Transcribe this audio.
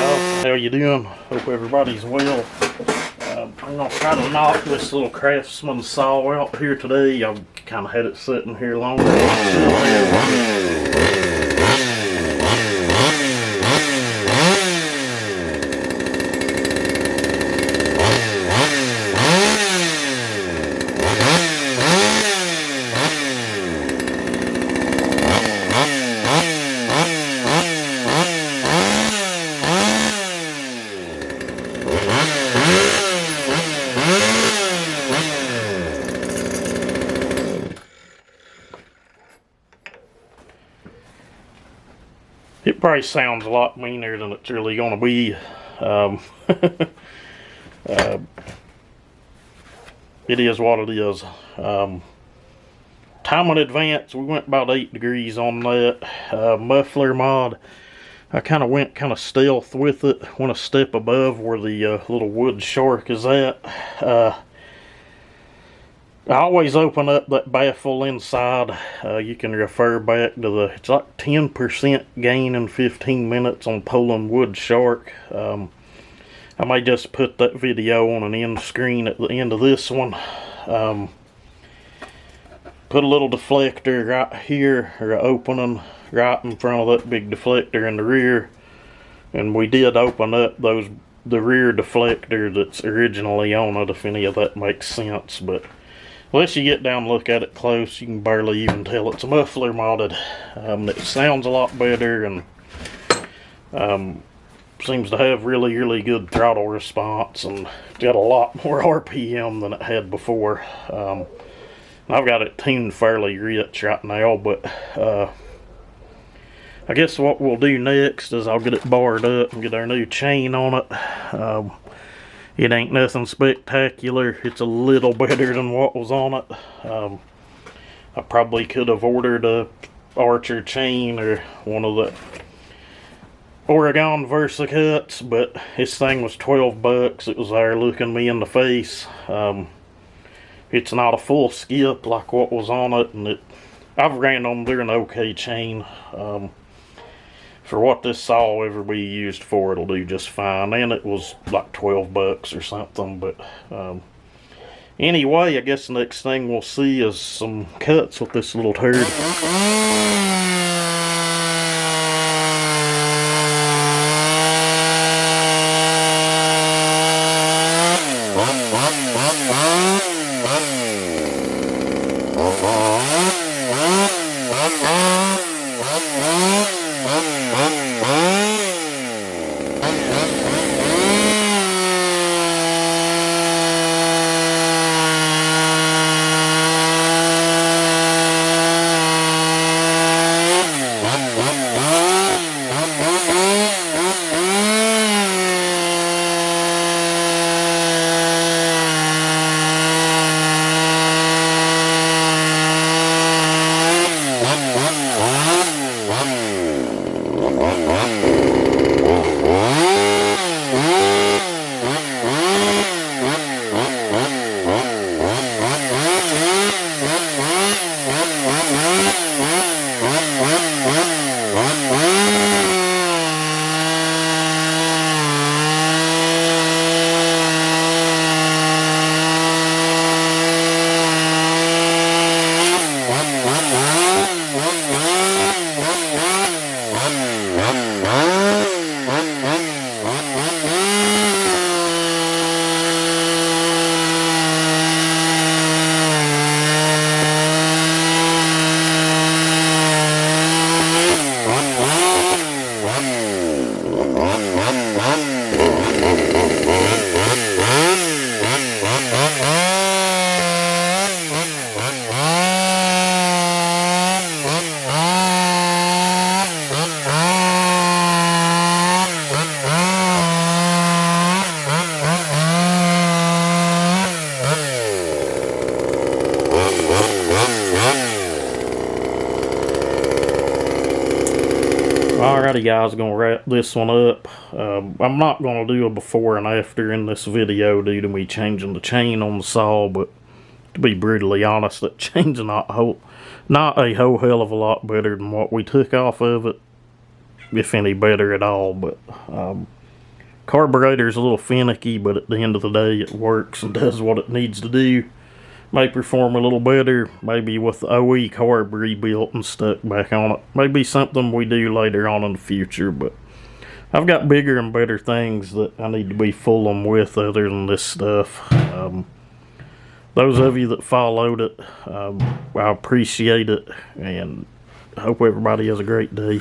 y'all, how you doing? Hope everybody's well. I'm gonna try to knock this little Craftsman saw out here today. I've kind of had it sitting here longer. It probably sounds a lot meaner than it's really going to be. It is what it is. Time in advance, we went about 8 degrees on that. Muffler mod, I kind of went stealth with it. Went a step above where the little wood shark is at. I always open up that baffle inside. You can refer back to it's like 10% gain in 15 minutes on Poulan Wood Shark. I may just put that video on an end screen at the end of this one. Put a little deflector right here, or an opening right in front of that big deflector in the rear. And we did open up the rear deflector that's originally on it, if any of that makes sense. But unless you get down and look at it close, you can barely even tell it's muffler modded. It sounds a lot better and seems to have really good throttle response, and got a lot more RPM than it had before. I've got it tuned fairly rich right now, but I guess what we'll do next is I'll get it barred up and get our new chain on it. It ain't nothing spectacular. It's a little better than what was on it. I probably could have ordered a Archer chain or one of the Oregon Versa cuts, but this thing was 12 bucks. It was there looking me in the face. It's not a full skip like what was on it, and I've ran them. They're an okay chain. For what this saw will ever be used for, it'll do just fine. And it was like 12 bucks or something. But anyway, I guess the next thing we'll see is some cuts with this little turd. Alrighty guys, gonna wrap this one up. I'm not gonna do a before and after in this video due to me changing the chain on the saw, but to be brutally honest, that chain's not a whole hell of a lot better than what we took off of it, if any better at all. But Carburetor's a little finicky, but at the end of the day it works and does what it needs to do. May perform a little better, maybe with the OE carb rebuilt and stuck back on it. Maybe something we do later on in the future, but I've got bigger and better things that I need to be fooling with other than this stuff. Those of you that followed it, I appreciate it, and I hope everybody has a great day.